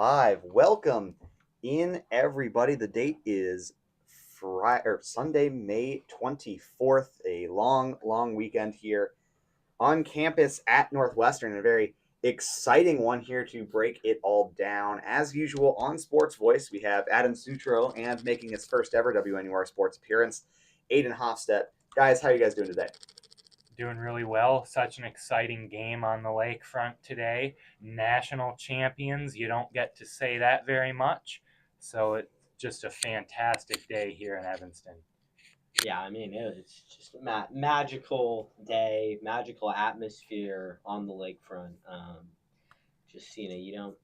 live. Welcome in, everybody. The date is Sunday, May 24th, a long weekend here on campus at Northwestern. A very exciting one here to break it all down. As usual, on Sports Voice, we have Adam Sutro and making his first ever WNUR sports appearance, Aiden Hofstedt. Guys, how are you guys doing today? Doing really well. Such an exciting game on the lakefront today. National champions. You don't get to say that very much. So it's just a fantastic day here in Evanston. Yeah, I mean, it's just a magical day, magical atmosphere on the lakefront. Just, a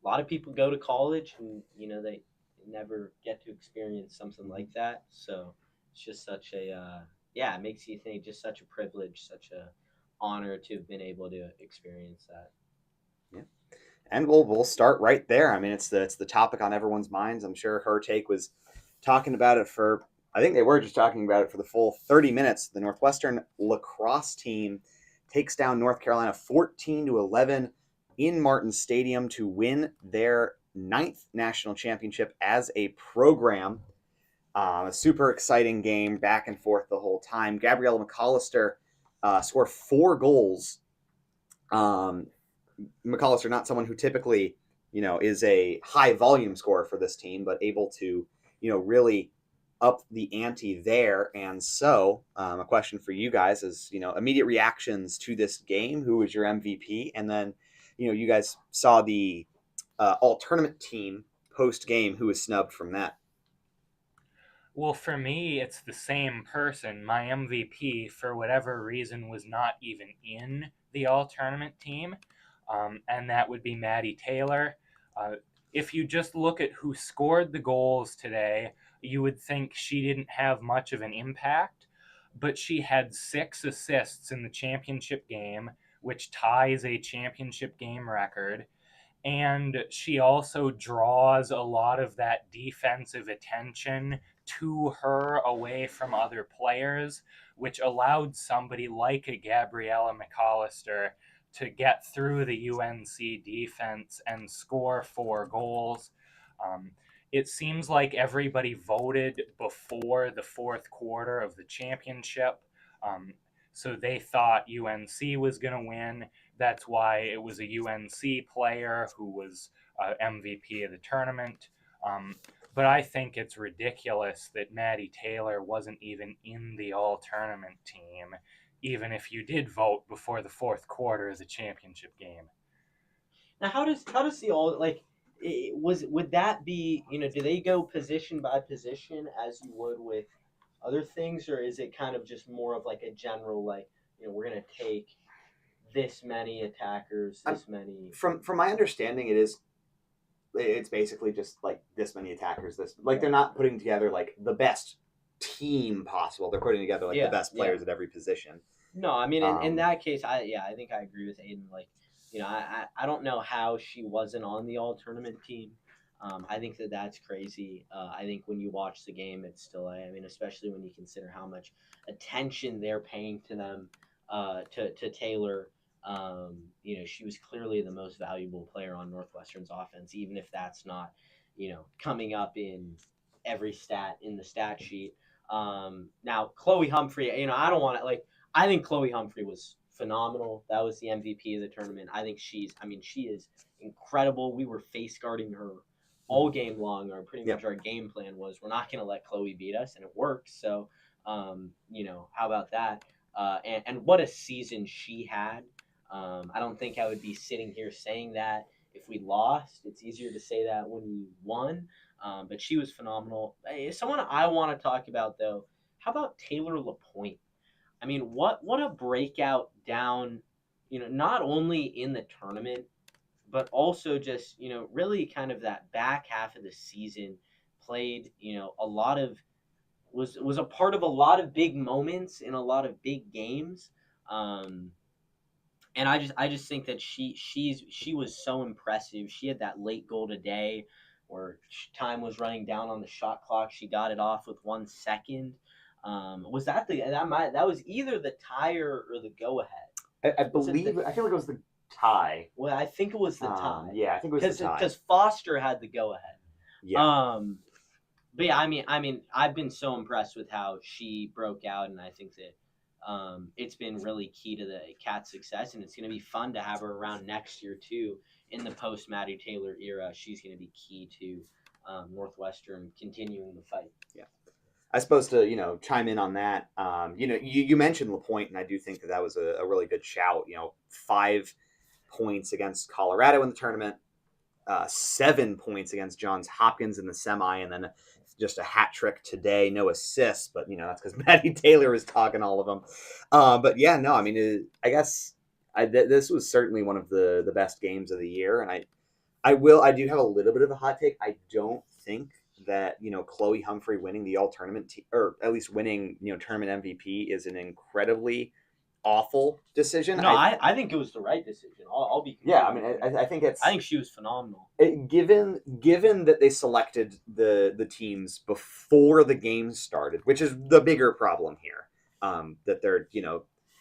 lot of people go to college and, they never get to experience something like that. So it's just such it makes you think just such a privilege, such a honor to have been able to experience that. Yeah. And we'll start right there. I mean, it's the topic on everyone's minds. I'm sure her take was talking about it for, I think they were just talking about it for the full 30 minutes. The Northwestern lacrosse team takes down North Carolina 14-11 in Martin Stadium to win their 9th national championship as a program. A super exciting game, back and forth the whole time. Gabriella McAllister scored 4 goals. McAllister, not someone who typically, is a high volume scorer for this team, but able to, really up the ante there. And so a question for you guys is, immediate reactions to this game. Who was your MVP? And then, you guys saw the all-tournament team post-game. Who was snubbed from that? Well, for me, it's the same person. My MVP, for whatever reason, was not even in the all-tournament team, and that would be Maddie Taylor. If you just look at who scored the goals today, you would think she didn't have much of an impact, but she had 6 assists in the championship game, which ties a championship game record. And she also draws a lot of that defensive attention to her away from other players, which allowed somebody like a Gabriella McAllister to get through the UNC defense and score 4 goals. It seems like everybody voted before the 4th quarter of the championship. So they thought UNC was going to win. That's why it was a UNC player who was MVP of the tournament. But I think it's ridiculous that Maddie Taylor wasn't even in the all-tournament team, even if you did vote before the 4th quarter of the championship game. Now, how does the all would that be? Do they go position by position as you would with other things, or is it kind of just more of like a general we're gonna take this many attackers, this many? From my understanding, it's basically just like this many attackers. They're not putting together like the best team possible. They're putting together like the best players at every position. No, I mean in that case, I think I agree with Aiden. I don't know how she wasn't on the all tournament team. I think that's crazy. I think when you watch the game, it's still, especially when you consider how much attention they're paying to them, to Taylor. She was clearly the most valuable player on Northwestern's offense, even if that's not, coming up in every stat in the stat sheet. Now, Chloe Humphrey, I don't want to, I think Chloe Humphrey was phenomenal. That was the MVP of the tournament. I think she is incredible. We were face guarding her all game long, or pretty much our game plan was we're not going to let Chloe beat us, and it worked. So, how about that? And what a season she had. I don't think I would be sitting here saying that if we lost. It's easier to say that when we won. But she was phenomenal. Someone I want to talk about, though, how about Taylor LaPointe? I mean, what a breakout down, not only in the tournament, but also just, really kind of that back half of the season played, a lot of, was a part of a lot of big moments in a lot of big games. And I just think that she was so impressive. She had that late goal today where time was running down on the shot clock. She got it off with 1 second. Was that was either the tie or the go ahead? I believe I feel like it was the tie. Well, I think it was the tie. Yeah, I think it was the tie. Because Foster had the go ahead. Yeah. But yeah, I've been so impressed with how she broke out, and I think that it's been really key to the Cat's success, and it's going to be fun to have her around next year too. In the post Maddie Taylor era, she's going to be key to Northwestern continuing the fight. Yeah. I suppose to chime in on that. You mentioned LaPointe, and I do think that was a really good shout. 5 points against Colorado in the tournament, 7 points against Johns Hopkins in the semi, and then just a hat trick today. No assists, but that's because Maddie Taylor was talking all of them. But yeah, no, I mean, I guess this was certainly one of the best games of the year, and I do have a little bit of a hot take. I don't think that Chloe Humphrey winning the all tournament or at least winning tournament MVP is an incredibly awful decision. No, I think it was the right decision. I'll be yeah. I mean, I think I think she was phenomenal. Given that they selected the teams before the game started, which is the bigger problem here. That they're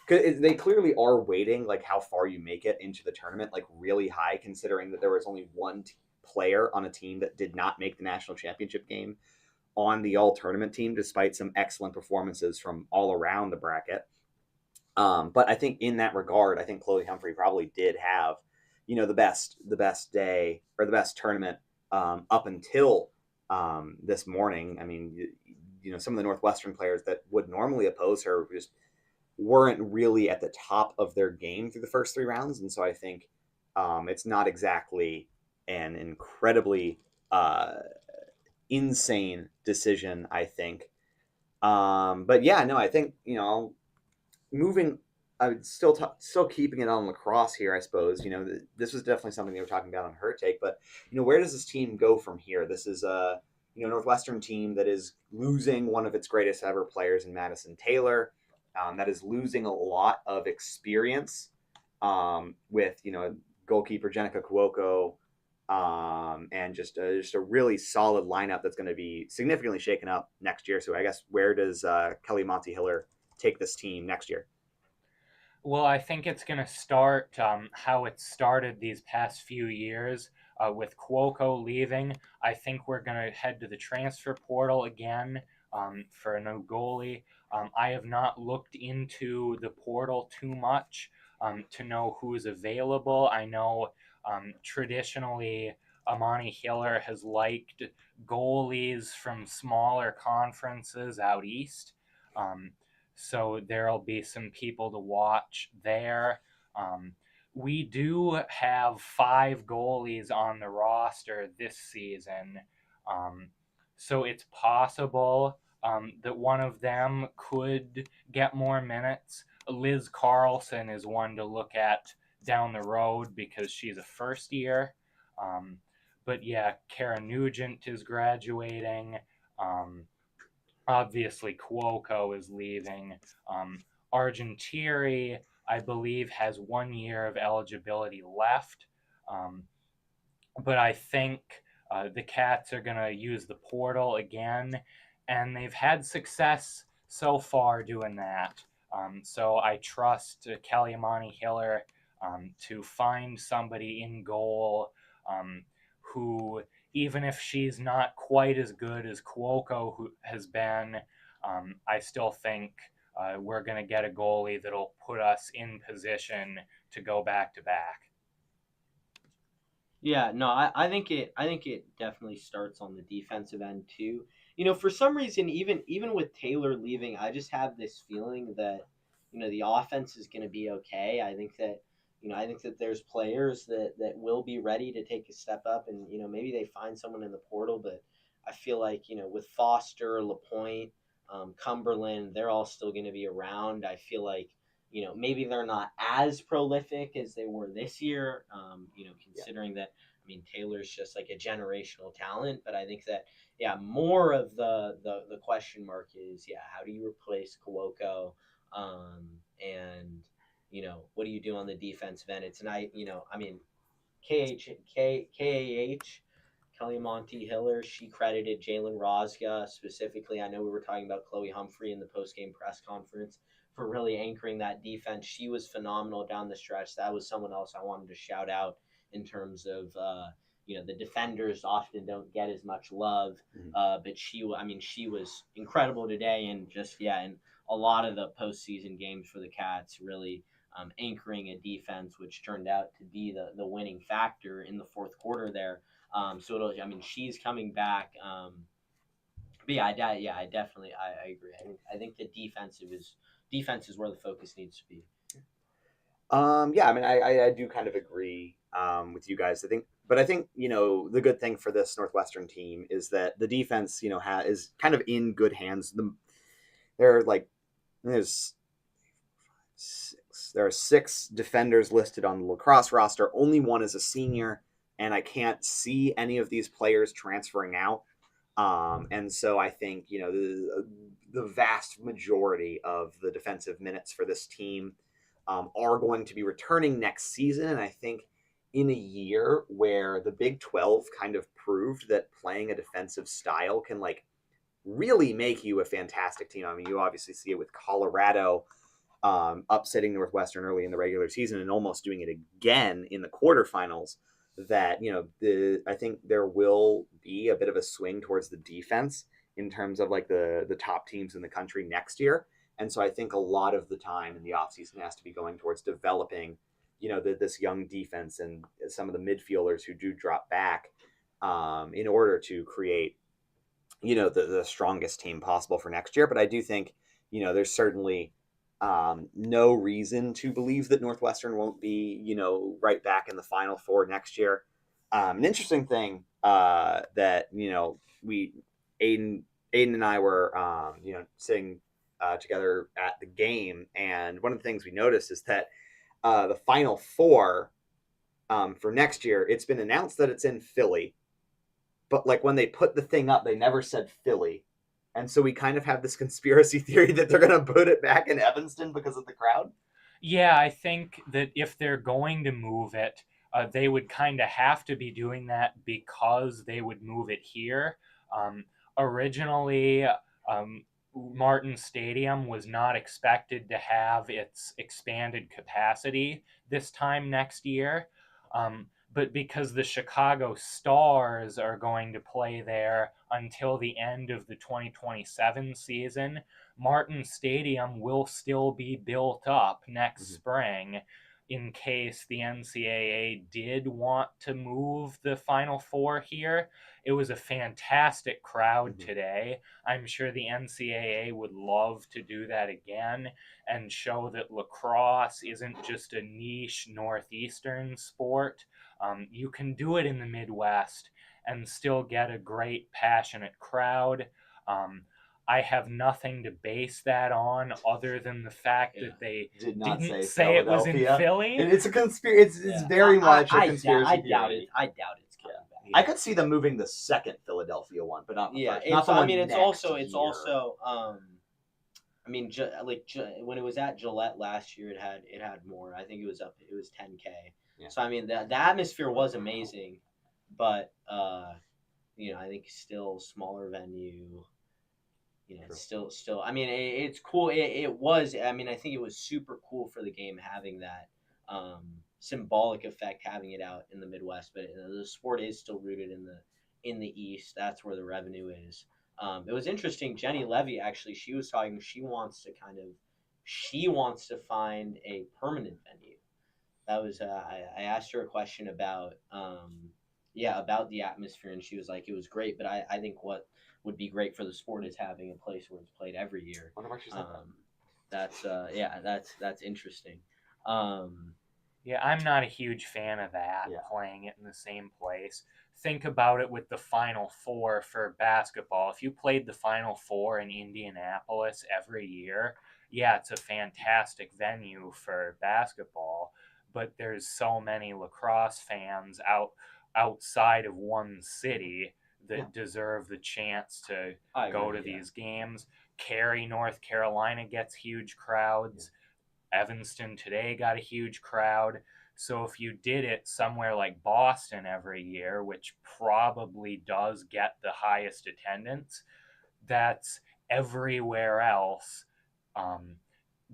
they clearly are weighting like how far you make it into the tournament like really high, considering that there was only one player on a team that did not make the national championship game on the all tournament team, despite some excellent performances from all around the bracket. But I think in that regard, I think Chloe Humphrey probably did have the best day or the best tournament up until this morning. I mean, some of the Northwestern players that would normally oppose her just weren't really at the top of their game through the first 3 rounds, and so I think it's not exactly an incredibly insane decision. I think, but yeah, no, I think moving. I would still keeping it on lacrosse here. I suppose this was definitely something they were talking about on her take, but where does this team go from here? This is a Northwestern team that is losing one of its greatest ever players in Madison Taylor. That is losing a lot of experience with goalkeeper Jenica Cuoco, and just a really solid lineup that's going to be significantly shaken up next year. So I guess where does Kelly Monty-Hiller take this team next year? Well, I think it's going to start how it started these past few years with Cuoco leaving. I think we're going to head to the transfer portal again for a new goalie. I have not looked into the portal too much to know who's available. I know traditionally Amani Hiller has liked goalies from smaller conferences out east. So there'll be some people to watch there. We do have 5 goalies on the roster this season. So it's possible that one of them could get more minutes. Liz Carlson is one to look at down the road because she's a first year. But yeah, Kara Nugent is graduating. Obviously, Cuoco is leaving. Argentieri, I believe, has 1 year of eligibility left. But I think the Cats are going to use the portal again, and they've had success so far doing that. So I trust Kelly Amani Hiller to find somebody in goal who, even if she's not quite as good as Cuoco who has been, I still think we're going to get a goalie that'll put us in position to go back to back. Yeah, no, I think it definitely starts on the defensive end too. For some reason, even with Taylor leaving, I just have this feeling that the offense is going to be okay. I think that there's players that will be ready to take a step up, and maybe they find someone in the portal. But I feel like with Foster, LaPointe, Cumberland, they're all still going to be around. I feel like maybe they're not as prolific as they were this year. Considering that, Taylor's just like a generational talent, but I think that, more of the question mark is, how do you replace Cuoco? And, what do you do on the defensive end? It's not, KAH, Kelly Monty-Hiller, she credited Jalen Rosga specifically. I know we were talking about Chloe Humphrey in the post-game press conference for really anchoring that defense. She was phenomenal down the stretch. That was someone else I wanted to shout out in terms of the defenders often don't get as much love, but she was incredible today, and just in a lot of the postseason games for the Cats, really anchoring a defense, which turned out to be the winning factor in the fourth quarter there. She's coming back. But I definitely I agree. I think the defense is where the focus needs to be. Yeah, I mean, I do kind of agree with you guys. I think the good thing for this Northwestern team is that the defense, is kind of in good hands. There are like there's there are 6 defenders listed on the lacrosse roster. Only one is a senior, and I can't see any of these players transferring out. And so I think the vast majority of the defensive minutes for this team are going to be returning next season. And I think in a year where the Big 12 kind of proved that playing a defensive style can really make you a fantastic team. I mean, you obviously see it with Colorado upsetting Northwestern early in the regular season and almost doing it again in the quarterfinals. That I think there will be a bit of a swing towards the defense in terms of the top teams in the country next year. And so I think a lot of the time in the offseason has to be going towards developing, this young defense and some of the midfielders who do drop back in order to create, the strongest team possible for next year. But I do think, there's certainly no reason to believe that Northwestern won't be, right back in the Final Four next year. An interesting thing that, Aiden and I were, sitting together at the game. And one of the things we noticed is that the Final Four for next year, it's been announced that it's in Philly. But when they put the thing up, they never said Philly. And so we kind of have this conspiracy theory that they're going to put it back in Evanston because of the crowd. Yeah, I think that if they're going to move it, they would kind of have to be doing that because they would move it here. Originally, Martin Stadium was not expected to have its expanded capacity this time next year. But because the Chicago Stars are going to play there until the end of the 2027 season, Martin Stadium will still be built up next spring in case the NCAA did want to move the Final Four here. It was a fantastic crowd today. I'm sure the NCAA would love to do that again and show that lacrosse isn't just a niche Northeastern sport. You can do it in the Midwest and still get a great, passionate crowd. I have nothing to base that on other than the fact that they didn't say it was in Philly. It's a conspiracy. It's very much a conspiracy I theory. doubt it. I doubt it's coming back. I could see them moving the second Philadelphia one, but not the first. Not the one it's next also when it was at Gillette last year, it had more. I think it was 10K. Yeah. So I mean the atmosphere was amazing, but I think still smaller venue. It's still. I mean, it's cool. It was. I mean, I think it was super cool for the game having that symbolic effect, having it out in the Midwest. But the sport is still rooted in the East. That's where the revenue is. It was interesting. Jenny Levy actually, she was talking. She wants to find a permanent venue. That was. I asked her a question about about the atmosphere, and she was like, it was great. But I think what would be great for the sport is having a place where it's played every year. That's interesting. Yeah, I'm not a huge fan of that, playing it in the same place. Think about it with the Final Four for basketball. If you played the Final Four in Indianapolis every year, it's a fantastic venue for basketball, but there's so many lacrosse fans outside of one city that deserve the chance to go to these games. Cary, North Carolina gets huge crowds. Evanston today got a huge crowd. So if you did it somewhere like Boston every year, which probably does get the highest attendance, that's everywhere else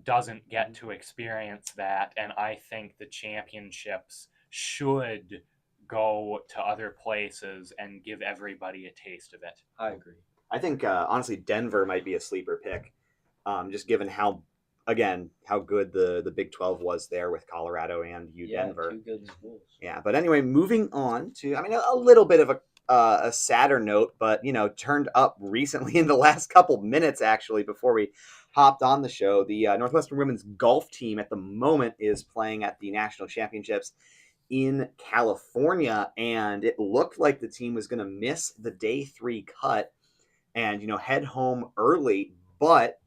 doesn't get to experience that, and I think the championships should go to other places and give everybody a taste of it. I agree. I think honestly Denver might be a sleeper pick, just given how good the Big 12 was there with Colorado and Denver. Two good schools. Yeah, but anyway, moving on to a little bit of a sadder note, but turned up recently in the last couple minutes actually before we hopped on the show. The Northwestern women's golf team at the moment is playing at the national championships in California, and it looked like the team was going to miss the day 3 cut and head home early, but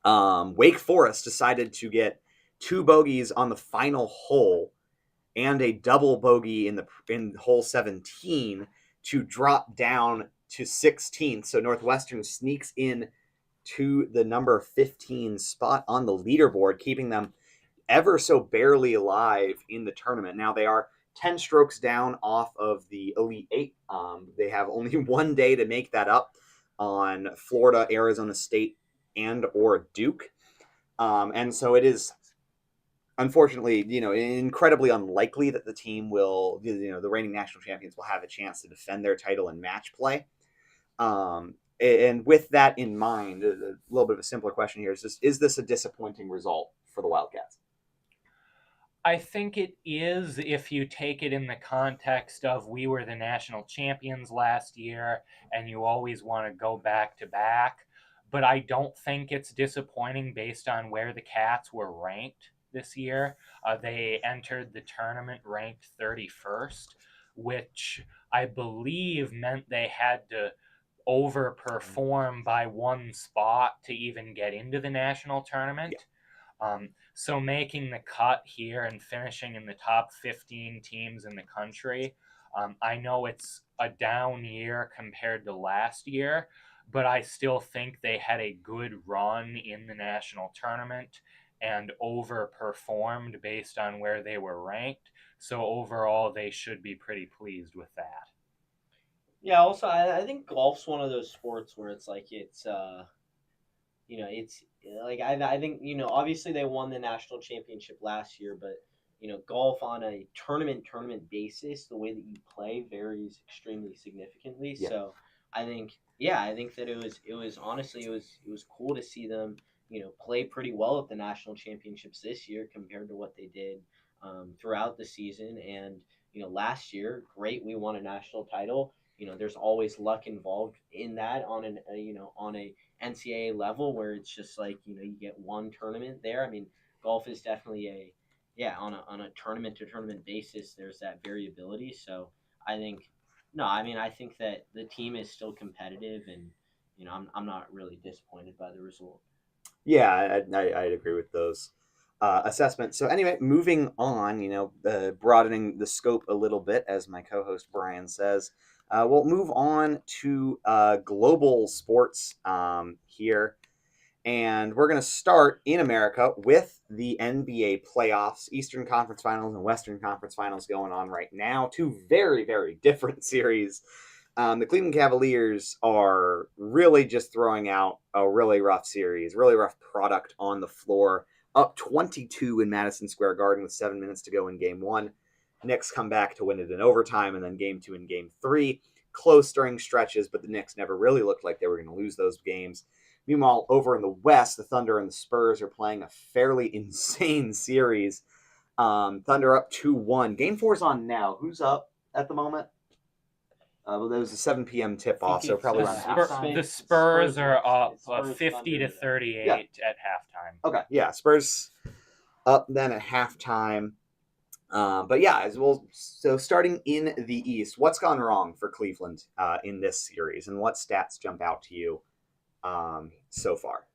Wake Forest decided to get 2 bogeys on the final hole and a double bogey in hole 17 to drop down to 16th. So Northwestern sneaks in to the number 15 spot on the leaderboard, keeping them ever so barely alive in the tournament. Now they are 10 strokes down off of the Elite Eight. They have only one day to make that up on Florida, Arizona State, and or Duke. And so it is unfortunately, incredibly unlikely that the team will, the reigning national champions will have a chance to defend their title in match play. And with that in mind, a little bit of a simpler question here is this a disappointing result for the Wildcats? I think it is if you take it in the context of we were the national champions last year and you always want to go back to back. But I don't think it's disappointing based on where the Cats were ranked this year. They entered the tournament ranked 31st, which I believe meant they had to overperform by 1 spot to even get into the national tournament. Yeah. So making the cut here and finishing in the top 15 teams in the country, I know it's a down year compared to last year, but I still think they had a good run in the national tournament and overperformed based on where they were ranked. So overall, they should be pretty pleased with that. Yeah, also, I think golf's one of those sports where it's like it's like I think obviously they won the national championship last year, but golf on a tournament basis, the way that you play varies extremely significantly. Yeah. So I think that it was honestly it was cool to see them play pretty well at the national championships this year compared to what they did throughout the season. And last year, great, we won a national title. There's always luck involved in that on an on a NCAA level where it's just like you get one tournament there. I mean, golf is definitely on a tournament to tournament basis. There's that variability. So I think I think that the team is still competitive, and I'm not really disappointed by the result. Yeah, I'd agree with those assessments. So anyway, moving on, broadening the scope a little bit, as my co-host Brian says. We'll move on to global sports here. And we're going to start in America with the NBA playoffs, Eastern Conference Finals and Western Conference Finals going on right now. 2 very, very different series. The Cleveland Cavaliers are really just throwing out a really rough series, really rough product on the floor. Up 22 in Madison Square Garden with 7 minutes to go in Game 1. Knicks come back to win it in overtime, and then Game 2 and Game 3. Close during stretches, but the Knicks never really looked like they were going to lose those games. Meanwhile, over in the West, the Thunder and the Spurs are playing a fairly insane series. Thunder up 2-1. Game 4 is on now. Who's up at the moment? Well, that was a 7 p.m. tip-off, so probably around halftime. The Spurs are up 50 to 38 at halftime. Okay, yeah, Spurs up then at halftime. But yeah, as well. So starting in the East, what's gone wrong for Cleveland in this series, and what stats jump out to you so far?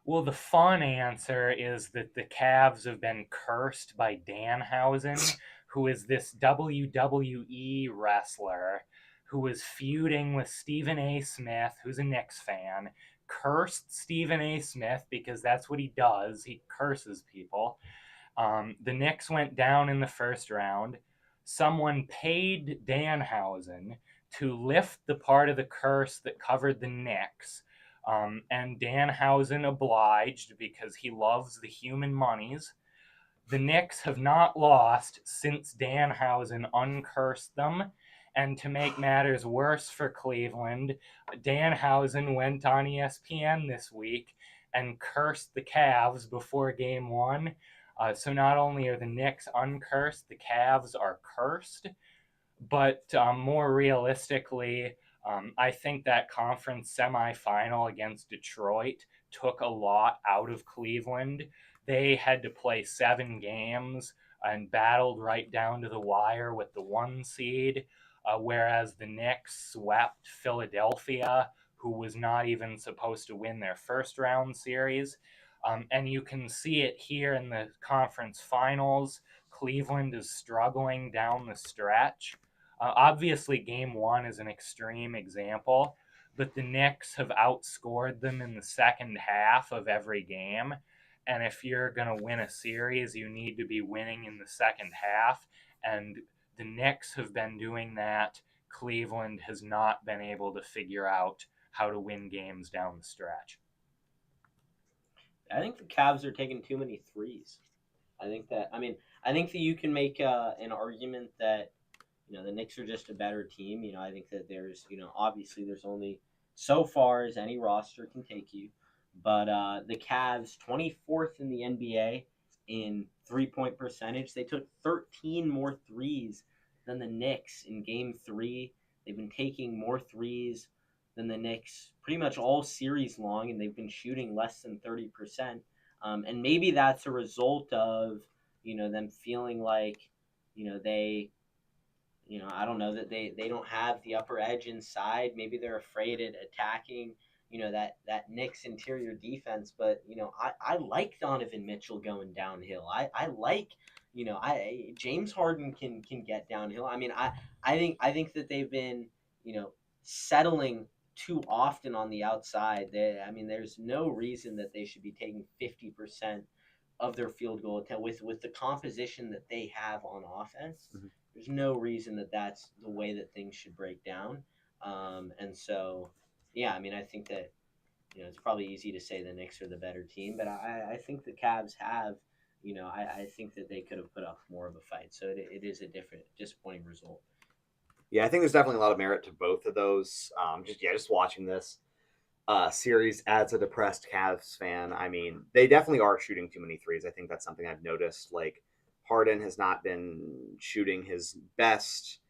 Well, the fun answer is that the Cavs have been cursed by Danhausen, who is this WWE wrestler who was feuding with Stephen A. Smith, who's a Knicks fan, cursed Stephen A. Smith because that's what he does. He curses people. The Knicks went down in the first round. Someone paid Danhausen to lift the part of the curse that covered the Knicks, and Danhausen obliged because he loves the human monies. The Knicks have not lost since Danhausen uncursed them. And to make matters worse for Cleveland, Danhausen went on ESPN this week and cursed the Cavs before game one. So not only are the Knicks uncursed, the Cavs are cursed. But more realistically, I think that conference semifinal against Detroit took a lot out of Cleveland. They had to play 7 games and battled right down to the wire with the 1 seed, whereas the Knicks swept Philadelphia, who was not even supposed to win their first round series. And you can see it here in the conference finals. Cleveland is struggling down the stretch. Obviously, game one is an extreme example, but the Knicks have outscored them in the second half of every game. And if you're going to win a series, you need to be winning in the second half. And the Knicks have been doing that. Cleveland has not been able to figure out how to win games down the stretch. I think the Cavs are taking too many threes. I think that you can make an argument that the Knicks are just a better team. I think that there's obviously there's only so far as any roster can take you, but the Cavs 24th in the NBA in 3-point percentage. They took 13 more threes than the Knicks in Game 3. They've been taking more threes than the Knicks pretty much all series long, and they've been shooting less than 30%. And maybe that's a result of them feeling like they I don't know that they don't have the upper edge inside. Maybe they're afraid at attacking that Knicks interior defense. But I like Donovan Mitchell going downhill. I like James Harden can get downhill. I think that they've been settling too often on the outside. There's no reason that they should be taking 50% of their field goal attempt with the composition that they have on offense. Mm-hmm. There's no reason that that's the way that things should break down. And so, yeah, I think that it's probably easy to say the Knicks are the better team, but I think the Cavs have. I think that they could have put up more of a fight. So it is a different, disappointing result. Yeah, I think there's definitely a lot of merit to both of those. Just watching this series as a depressed Cavs fan, they definitely are shooting too many threes. I think that's something I've noticed. Like, Harden has not been shooting his best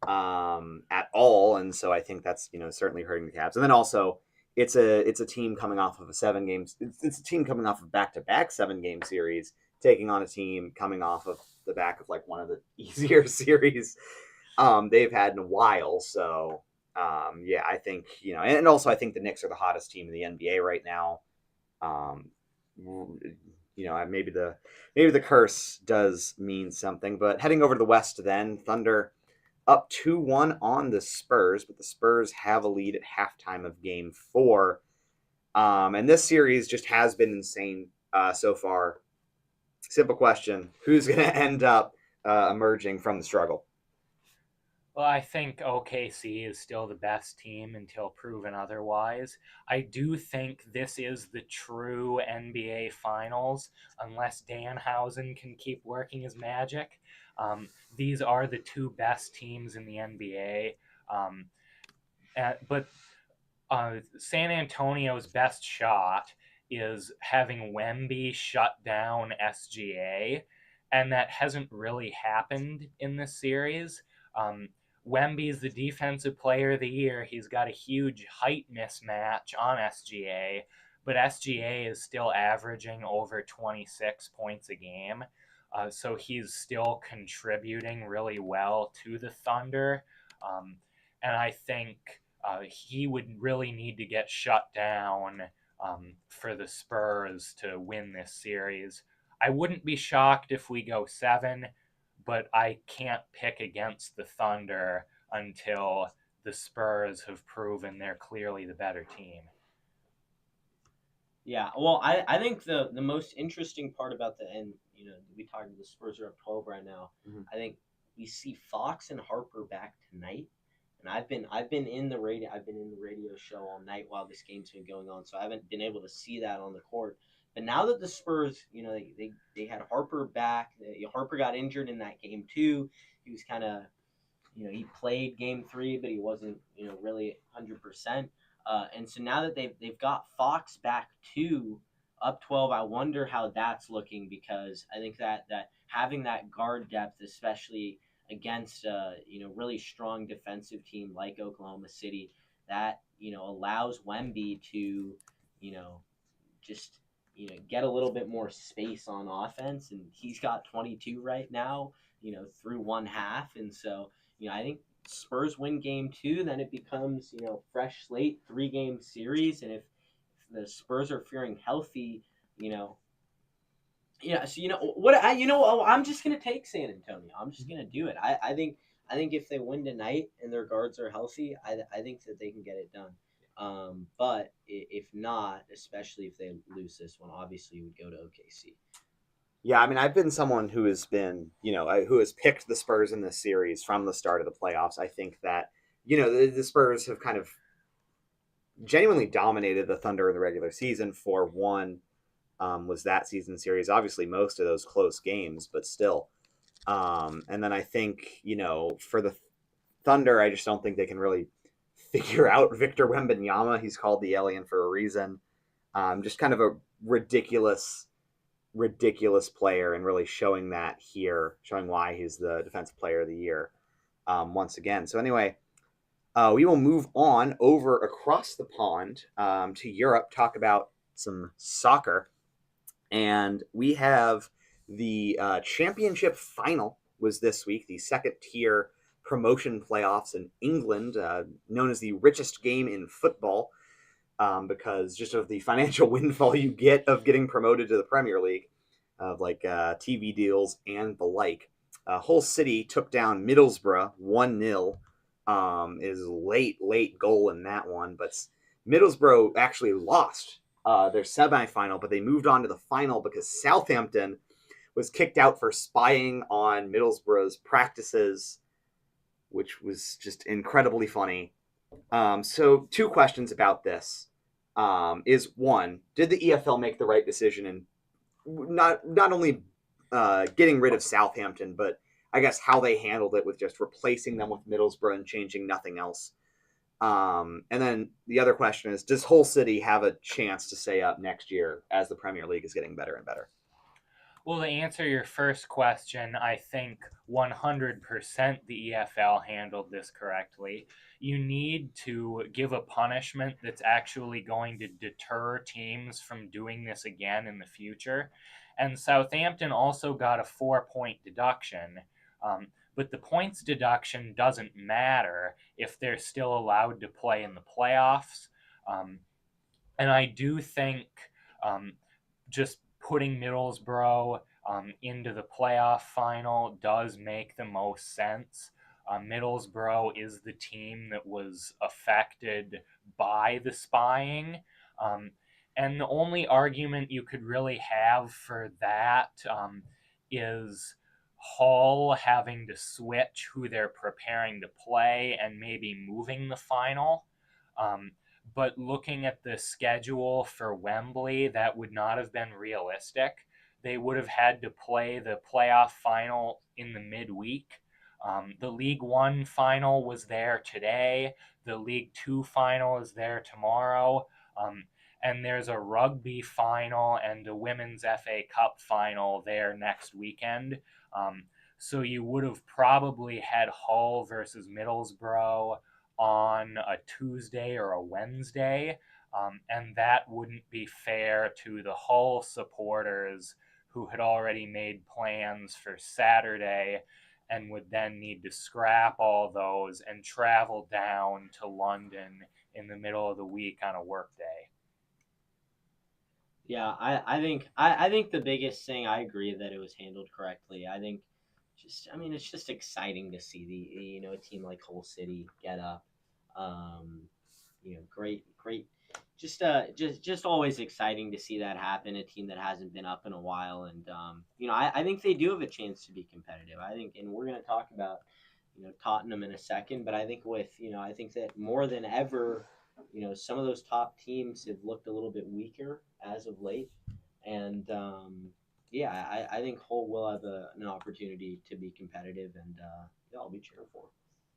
at all, and so I think that's certainly hurting the Cavs. And then also, it's a team coming off of it's a team coming off of back-to-back 7-game series, taking on a team coming off of the back of like one of the easier series they've had in a while. So I think and also I think the Knicks are the hottest team in the NBA right now. Maybe the curse does mean something. But heading over to the West, then Thunder up 2-1 on the Spurs, but the Spurs have a lead at halftime of Game 4. And this series just has been insane so far. Simple question: who's going to end up emerging from the struggle? Well, I think OKC is still the best team until proven otherwise. I do think this is the true NBA Finals, unless Danhausen can keep working his magic. These are the 2 best teams in the NBA. But San Antonio's best shot is having Wemby shut down SGA, and that hasn't really happened in this series. Wemby's the defensive player of the year. He's got a huge height mismatch on SGA, but SGA is still averaging over 26 points a game. So he's still contributing really well to the Thunder. And I think he would really need to get shut down for the Spurs to win this series. I wouldn't be shocked if we go 7, but I can't pick against the Thunder until the Spurs have proven they're clearly the better team. Yeah, well, I think the most interesting part about we talked the Spurs are up 12 right now. Mm-hmm. I think we see Fox and Harper back tonight, and I I've been in the radio show all night while this game's been going on, so I haven't been able to see that on the court. But now that the Spurs, they had Harper back. Harper got injured in that game too. He was kind of, he played game 3, but he wasn't, really 100%. And so now that they've got Fox back too, up 12, I wonder how that's looking, because I think that having that guard depth, especially against a really strong defensive team like Oklahoma City, that allows Wemby to just get a little bit more space on offense, and he's got 22 right now, through one half. And so I think Spurs win game 2, then it becomes fresh slate, 3-game series. And if the Spurs are feeling healthy, yeah, so what I'm just gonna take San Antonio. I'm just gonna do it. I think if they win tonight and their guards are healthy, I think that they can get it done. But if not, especially if they lose this one, obviously you would go to OKC. Yeah, I mean, I've been someone who has been, who has picked the Spurs in this series from the start of the playoffs. I think that, the Spurs have kind of genuinely dominated the Thunder in the regular season. For one, was that season series. Obviously, most of those close games, but still. And then I think, for the Thunder, I just don't think they can really figure out Victor Wembanyama. He's called the alien for a reason. Just kind of a ridiculous player, and really showing that here, showing why he's the defensive player of the year once again. So anyway, we will move on over across the pond to Europe, talk about some soccer. And we have the championship final was this week, the second tier promotion playoffs in England, known as the richest game in football, because just of the financial windfall you get of getting promoted to the Premier League, of TV deals and the like. Hull City took down Middlesbrough 1-0. Is late goal in that one, but Middlesbrough actually lost their semifinal, but they moved on to the final because Southampton was kicked out for spying on Middlesbrough's practices, which was just incredibly funny. So 2 questions about this. Is one, did the EFL make the right decision in not only getting rid of Southampton, but I guess how they handled it with just replacing them with Middlesbrough and changing nothing else? And then the other question is, does Hull City have a chance to stay up next year as the Premier League is getting better and better? Well, to answer your first question, I think 100% the EFL handled this correctly. You need to give a punishment that's actually going to deter teams from doing this again in the future. And Southampton also got a 4-point deduction. But the points deduction doesn't matter if they're still allowed to play in the playoffs. And I do think just putting Middlesbrough into the playoff final does make the most sense. Middlesbrough is the team that was affected by the spying. And the only argument you could really have for that is Hull having to switch who they're preparing to play and maybe moving the final. But looking at the schedule for Wembley, that would not have been realistic. They would have had to play the playoff final in the midweek. The League One final was there today. The League Two final is there tomorrow. And there's a rugby final and a Women's FA Cup final there next weekend. So you would have probably had Hull versus Middlesbrough on a Tuesday or a Wednesday, and that wouldn't be fair to the Hull supporters who had already made plans for Saturday and would then need to scrap all those and travel down to London in the middle of the week on a work day. Yeah, I think the biggest thing, I agree that it was handled correctly. I think it's just exciting to see the a team like Hull City get up. Great, just always exciting to see that happen. A team that hasn't been up in a while, and I think they do have a chance to be competitive. I think, and we're going to talk about Tottenham in a second. But I think I think that more than ever, some of those top teams have looked a little bit weaker as of late, and yeah, I think Hull will have an opportunity to be competitive, and yeah, I'll be cheering for 'em.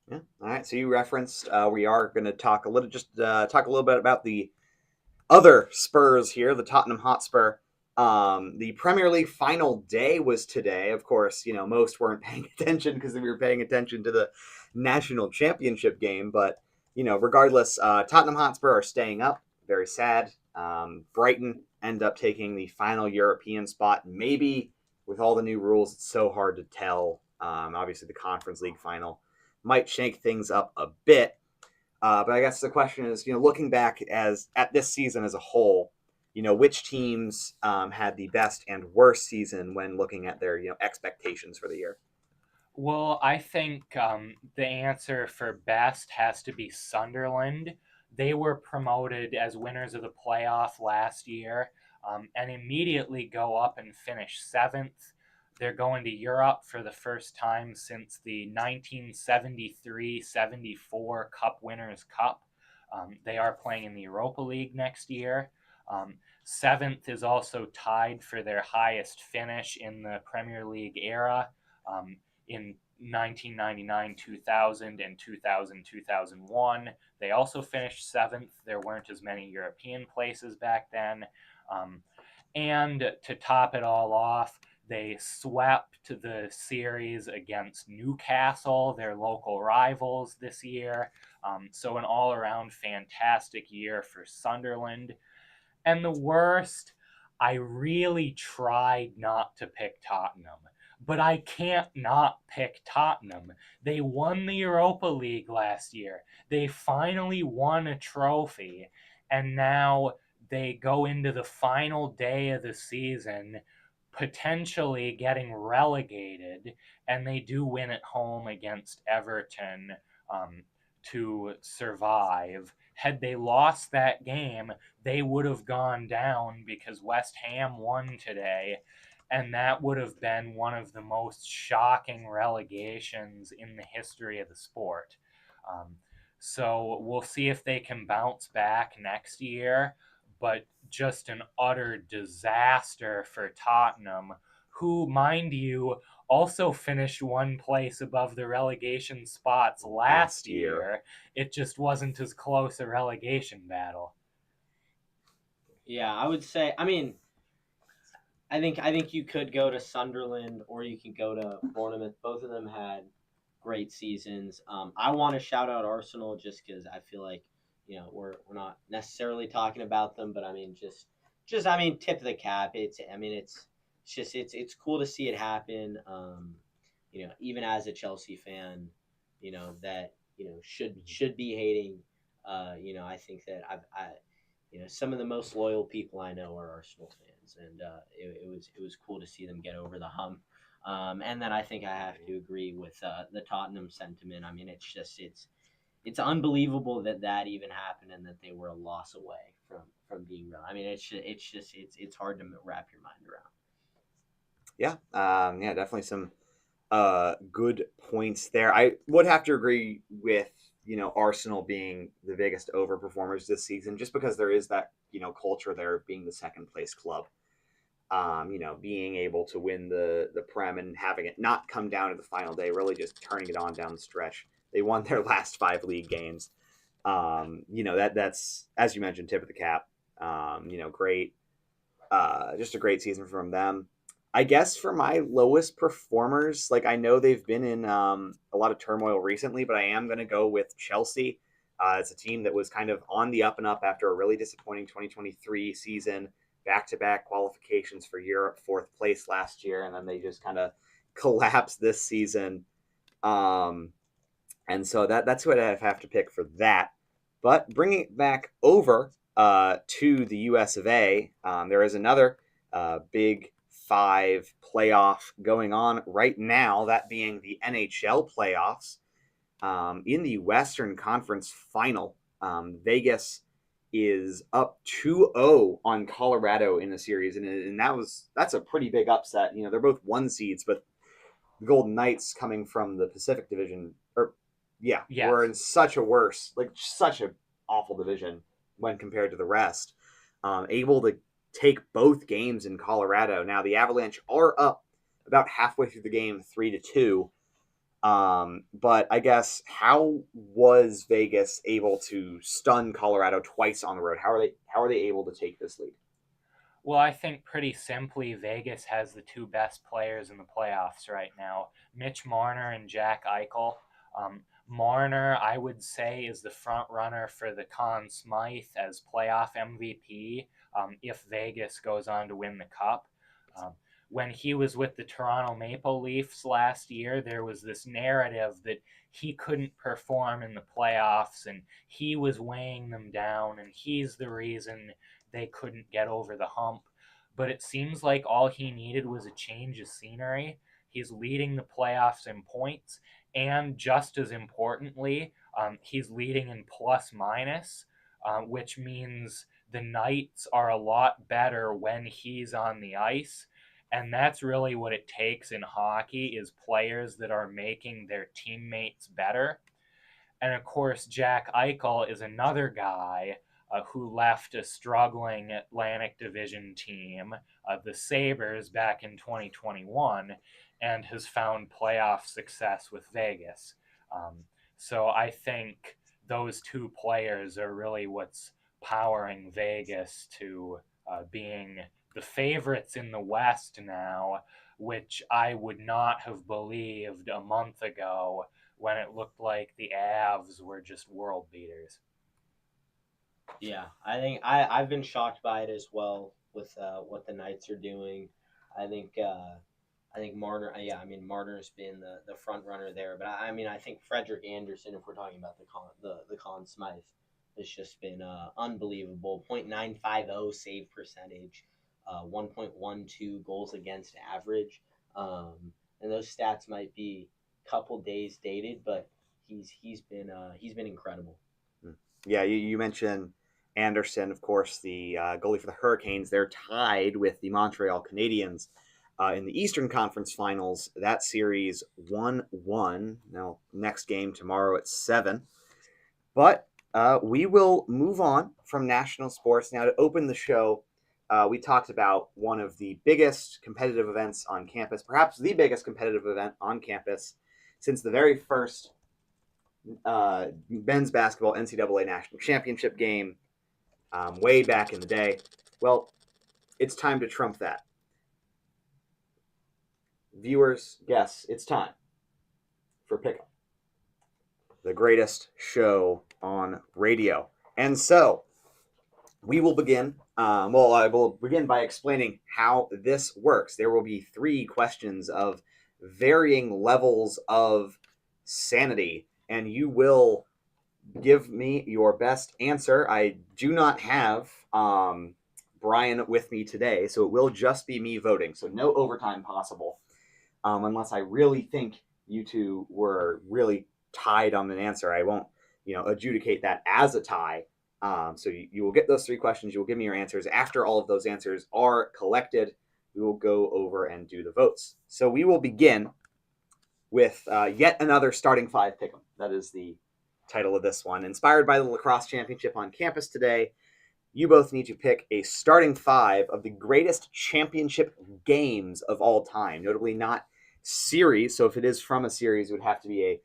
Yeah. All right. So you referenced we are going to talk a little, talk a little bit about the other Spurs here, the Tottenham Hotspur. The Premier League final day was today. Of course, most weren't paying attention because we were paying attention to the national championship game. But regardless, Tottenham Hotspur are staying up. Very sad. Brighton end up taking the final European spot. Maybe with all the new rules, it's so hard to tell. Obviously, the Conference League final might shake things up a bit. But I guess the question is, looking back at this season as a whole, which teams had the best and worst season when looking at their expectations for the year? Well, I think the answer for best has to be Sunderland. They were promoted as winners of the playoff last year, and immediately go up and finish seventh. They're going to Europe for the first time since the 1973-74 Cup Winners' Cup. They are playing in the Europa League next year. Seventh is also tied for their highest finish in the Premier League era. In 1999, 2000, and 2000, 2001. They also finished seventh. There weren't as many European places back then. And to top it all off, they swept the series against Newcastle, their local rivals, this year. So an all-around fantastic year for Sunderland. And the worst, I really tried not to pick Tottenham, but I can't not pick Tottenham. They won the Europa League last year. They finally won a trophy, and now they go into the final day of the season potentially getting relegated, and they do win at home against Everton to survive. Had they lost that game, they would have gone down because West Ham won today, and that would have been one of the most shocking relegations in the history of the sport. Um, so we'll see if they can bounce back next year, but just an utter disaster for Tottenham, who, mind you, also finished one place above the relegation spots last year. It just wasn't as close a relegation battle. Yeah, I would say. I mean, I think you could go to Sunderland or you can go to Bournemouth. Both of them had great seasons. I want to shout out Arsenal just because I feel like we're not necessarily talking about them, but I mean just I mean tip of the cap. It's cool to see it happen. Even as a Chelsea fan, that should be hating. I think that some of the most loyal people I know are Arsenal fans, and it was cool to see them get over the hump. And then I think I have to agree with the Tottenham sentiment. I mean, it's unbelievable that even happened and that they were a loss away from being real. I mean, it's hard to wrap your mind around. Yeah, definitely some good points there. I would have to agree with Arsenal being the biggest overperformers this season, just because there is that culture there of being the second place club. Being able to win the Prem and having it not come down to the final day, really just turning it on down the stretch. They won their last 5 league games. That's, as you mentioned, tip of the cap. Great, just a great season from them. I guess for my lowest performers, like I know they've been in a lot of turmoil recently, but I am going to go with Chelsea. It's a team that was kind of on the up and up after a really disappointing 2023 season, back-to-back qualifications for Europe, 4th place last year, and then they just kind of collapsed this season. And so that's what I have to pick for that. But bringing it back over to the US of A, there is another big 5 playoff going on right now, that being the NHL playoffs. In the Western Conference Final, Vegas is up 2-0 on Colorado in the series, and that's a pretty big upset. They're both 1 seeds, but the Golden Knights, coming from the Pacific Division, Yeah, Yes. we're in such a worse, like such a awful division when compared to the rest. Able to take both games in Colorado. Now the Avalanche are up about halfway through the game, 3-2. But I guess how was Vegas able to stun Colorado twice on the road? How are they able to take this lead? Well, I think pretty simply, Vegas has the two best players in the playoffs right now, Mitch Marner and Jack Eichel. Marner, I would say, is the front runner for the Conn Smythe as playoff MVP if Vegas goes on to win the Cup. Um, when he was with the Toronto Maple Leafs last year, there was this narrative that he couldn't perform in the playoffs and he was weighing them down, and he's the reason they couldn't get over the hump. But it seems like all he needed was a change of scenery. He's leading the playoffs in points, and just as importantly, he's leading in plus minus, which means the Knights are a lot better when he's on the ice. And that's really what it takes in hockey is players that are making their teammates better. And of course, Jack Eichel is another guy who left a struggling Atlantic Division team, the Sabres, back in 2021 and has found playoff success with Vegas. Um, so I think those two players are really what's powering Vegas to being the favorites in the West now, which I would not have believed a month ago when it looked like the Avs were just world beaters. Yeah, I think I've been shocked by it as well with what the Knights are doing. I think I think Marner. Yeah, I mean Marner's been the front runner there, but I mean I think Frederick Anderson, if we're talking about the Conn Smythe, has just been unbelievable. .950 save percentage, 1.12 goals against average, and those stats might be a couple days dated, but he's been incredible. Yeah, you mentioned Anderson, of course, the goalie for the Hurricanes. They're tied with the Montreal Canadiens in the Eastern Conference Finals. That series 1-1. Now, next game tomorrow at 7. But we will move on from national sports. Now, to open the show, we talked about one of the biggest competitive events on campus, perhaps the biggest competitive event on campus since the very first men's basketball NCAA national championship game way back in the day. Well, it's time to trump that. Viewers, guess it's time for Pick'em, the greatest show on radio. And so we will begin. I will begin by explaining how this works. There will be 3 questions of varying levels of sanity, and you will give me your best answer. I do not have Brian with me today, so it will just be me voting. So no overtime possible, unless I really think you two were really tied on an answer. I won't, adjudicate that as a tie. So you will get those 3 questions. You will give me your answers. After all of those answers are collected, we will go over and do the votes. So we will begin with yet another starting 5 pick'em. That is the title of this one. Inspired by the lacrosse championship on campus today, you both need to pick a starting 5 of the greatest championship games of all time, notably not series. So if it is from a series, it would have to be a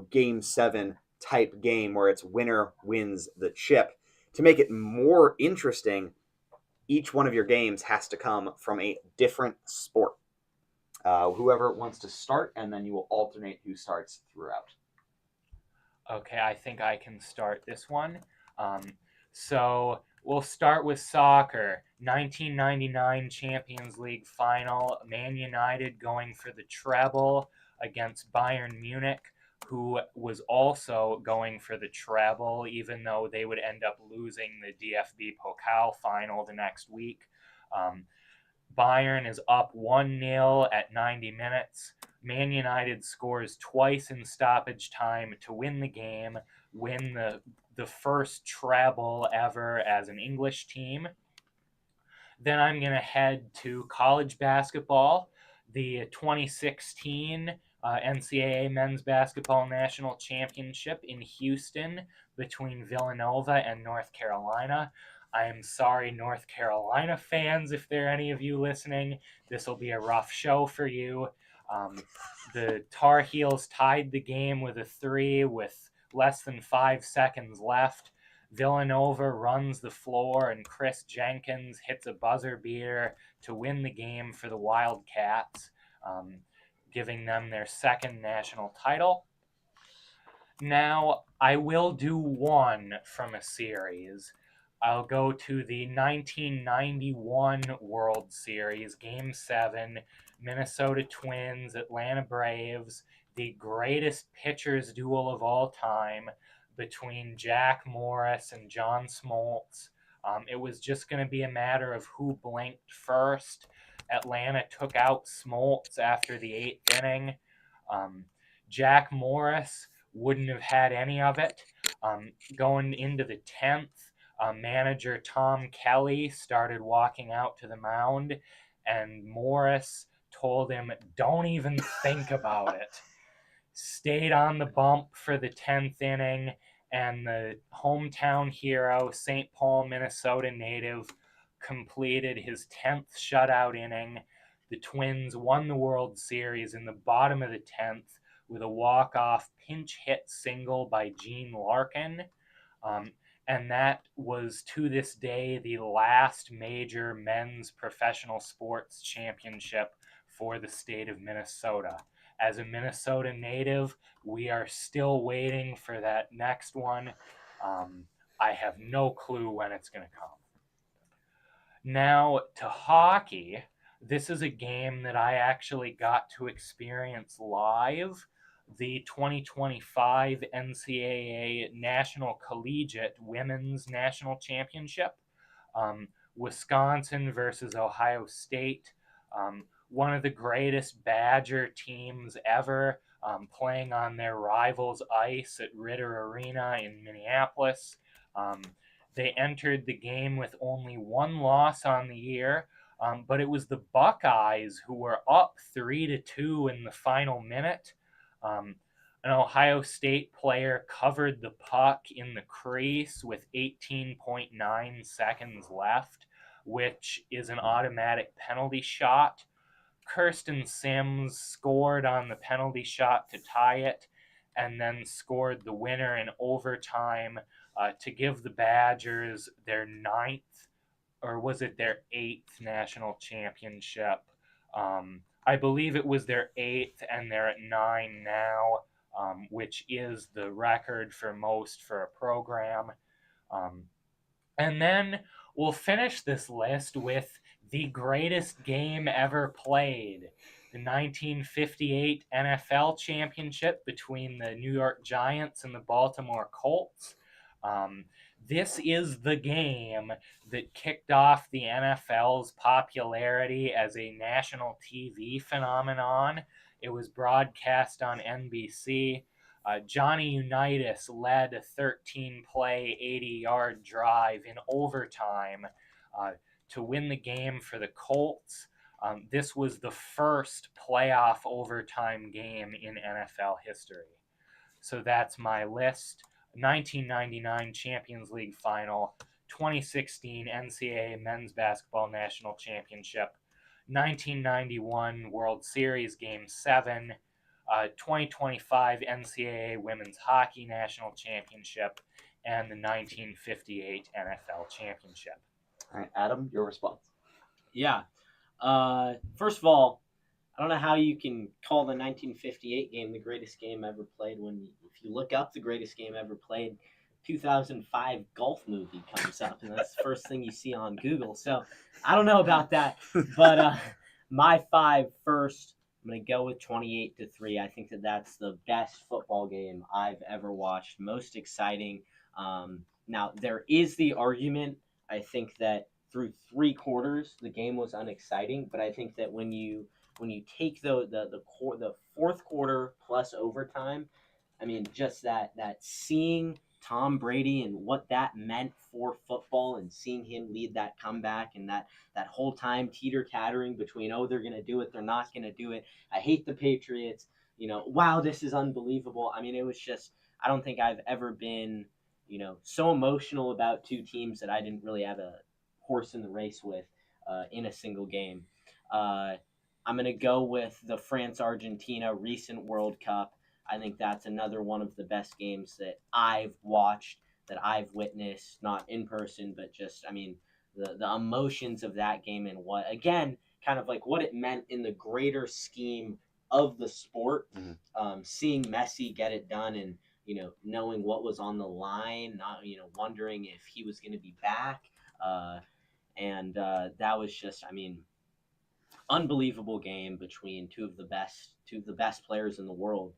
game 7 type game where it's winner wins the chip. To make it more interesting, each one of your games has to come from a different sport. Whoever wants to start, and then you will alternate who starts throughout. Okay, I think I can start this one. So we'll start with soccer. 1999 Champions League final. Man United going for the treble against Bayern Munich, who was also going for the treble, even though they would end up losing the DFB Pokal final the next week. Bayern is up 1-0 at 90 minutes. Man United scores twice in stoppage time to win the game, win the first treble ever as an English team. Then I'm going to head to college basketball. The 2016 NCAA Men's Basketball National Championship in Houston between Villanova and North Carolina. I am sorry, North Carolina fans, if there are any of you listening. This will be a rough show for you. The Tar Heels tied the game with a 3 with less than 5 seconds left. Villanova runs the floor, and Chris Jenkins hits a buzzer beater to win the game for the Wildcats, giving them their second national title. Now, I will do one from a series. I'll go to the 1991 World Series, Game 7, Minnesota Twins, Atlanta Braves, the greatest pitchers duel of all time between Jack Morris and John Smoltz. It was just going to be a matter of who blinked first. Atlanta took out Smoltz after the 8th inning. Jack Morris wouldn't have had any of it. Going into the 10th, manager Tom Kelly started walking out to the mound, and Morris told him, "Don't even think about it." Stayed on the bump for the 10th inning, and the hometown hero, St. Paul, Minnesota native, completed his 10th shutout inning. The Twins won the World Series in the bottom of the 10th with a walk-off pinch hit single by Gene Larkin. And that was, to this day, the last major men's professional sports championship for the state of Minnesota. As a Minnesota native, we are still waiting for that next one. I have no clue when it's going to come. Now, to hockey, this is a game that I actually got to experience live. The 2025 NCAA National Collegiate Women's National Championship. Wisconsin versus Ohio State. One of the greatest Badger teams ever, playing on their rivals' ice at Ritter Arena in Minneapolis. They entered the game with only one loss on the year, but it was the Buckeyes who were up 3-2 in the final minute. An Ohio State player covered the puck in the crease with 18.9 seconds left, which is an automatic penalty shot. Kirsten Sims scored on the penalty shot to tie it, and then scored the winner in overtime to give the Badgers their 9th, or was it their 8th national championship? I believe it was their 8th, and they're at 9 now, which is the record for most for a program. And then we'll finish this list with the greatest game ever played. The 1958 NFL Championship between the New York Giants and the Baltimore Colts. This is the game that kicked off the NFL's popularity as a national TV phenomenon. It was broadcast on NBC. Johnny Unitas led a 13-play, 80-yard drive in overtime to win the game for the Colts. This was the first playoff overtime game in NFL history. So that's my list. 1999 Champions League Final, 2016 NCAA Men's Basketball National Championship, 1991 World Series Game 7, 2025 NCAA Women's Hockey National Championship, and the 1958 NFL Championship. All right, Adam, your response. Yeah. First of all, I don't know how you can call the 1958 game the greatest game ever played when, if you look up the greatest game ever played, 2005 golf movie comes up, and that's the first thing you see on Google. So I don't know about that, but my 5 first, I'm going to go with 28-3. I think that's the best football game I've ever watched, most exciting. Now, there is the argument, I think, that through 3 quarters, the game was unexciting, but I think that when you take the fourth quarter plus overtime, I mean, just that seeing Tom Brady and what that meant for football, and seeing him lead that comeback, and that whole time teeter-tattering between, oh, they're going to do it, they're not going to do it. I hate the Patriots, wow, this is unbelievable. I mean, it was just, I don't think I've ever been, so emotional about two teams that I didn't really have a horse in the race with in a single game. Uh, I'm going to go with the France Argentina recent World Cup. I think that's another one of the best games that I've watched, that I've witnessed, not in person, but just, I mean, the emotions of that game and what, again, kind of like what it meant in the greater scheme of the sport. Seeing Messi get it done and knowing what was on the line, not wondering if he was going to be back, and that was just, I mean, unbelievable game between two of the best players in the world.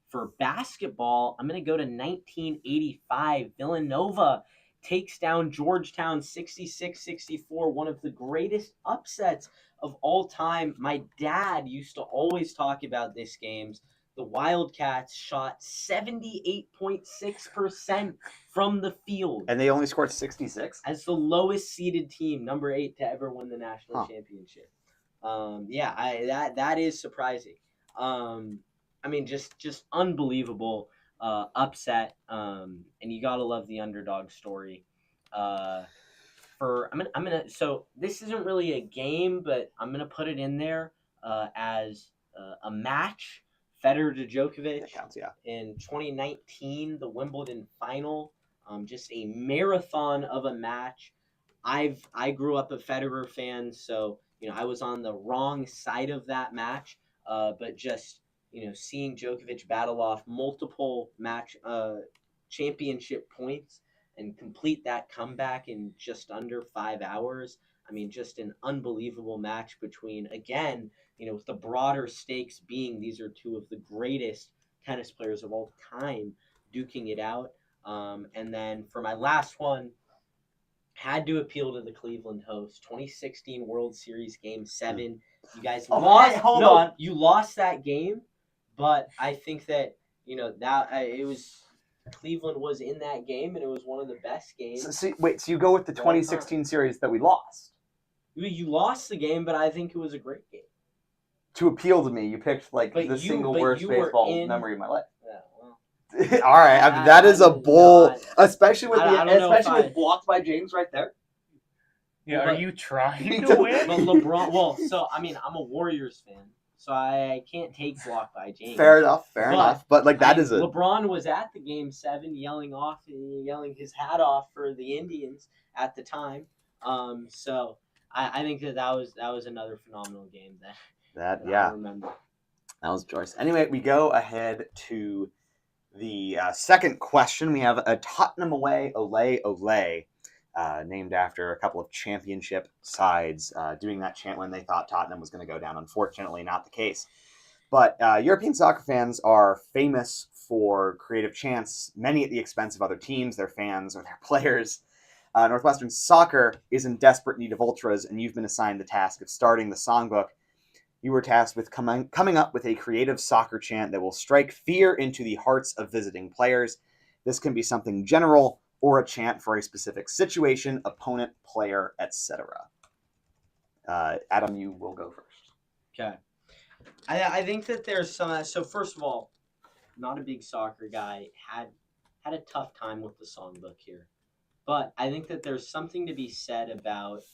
For basketball, I'm going to go to 1985. Villanova takes down Georgetown 66-64, one of the greatest upsets of all time. My dad used to always talk about this games. The Wildcats shot 78.6% from the field. And they only scored 66? As the lowest seeded team, number 8 to ever win the national championship. That is surprising. I mean, just unbelievable upset. And you gotta love the underdog story. I'm gonna. So this isn't really a game, but I'm gonna put it in there as a match. Federer to Djokovic counts, yeah. In 2019, the Wimbledon final. Just a marathon of a match. I grew up a Federer fan, so I was on the wrong side of that match. But just seeing Djokovic battle off multiple match championship points and complete that comeback in just under 5 hours. I mean, just an unbelievable match between, again, with the broader stakes being these are two of the greatest tennis players of all time duking it out. And then for my last one, had to appeal to the Cleveland hosts. 2016 World Series Game 7. You guys lost. Hold on. You lost that game, but I think that that it was Cleveland was in that game, and it was one of the best games. So you go with the 2016 series that we lost? You lost the game, but I think it was a great game. To appeal to me, you picked the single worst baseball memory of my life. Yeah, all right, I mean, that is a bull, especially with blocked by James right there. Yeah, are you trying to win? But LeBron. Well, so I mean, I'm a Warriors fan, so I can't take blocked by James. Fair enough. But LeBron was at the Game 7, yelling his hat off for the Indians at the time. So I think that was another phenomenal game that I remember. That was Joyce. Anyway, we go ahead to the second question. We have a Tottenham away, Olé, named after a couple of championship sides doing that chant when they thought Tottenham was going to go down. Unfortunately, not the case. But European soccer fans are famous for creative chants, many at the expense of other teams, their fans, or their players. Northwestern Soccer is in desperate need of ultras, and you've been assigned the task of starting the songbook. You were tasked with coming up with a creative soccer chant that will strike fear into the hearts of visiting players. This can be something general or a chant for a specific situation, opponent, player, etc. Adam, you will go first. Okay. I think that there's some. So first of all, not a big soccer guy. Had a tough time with the songbook here, but I think that there's something to be said about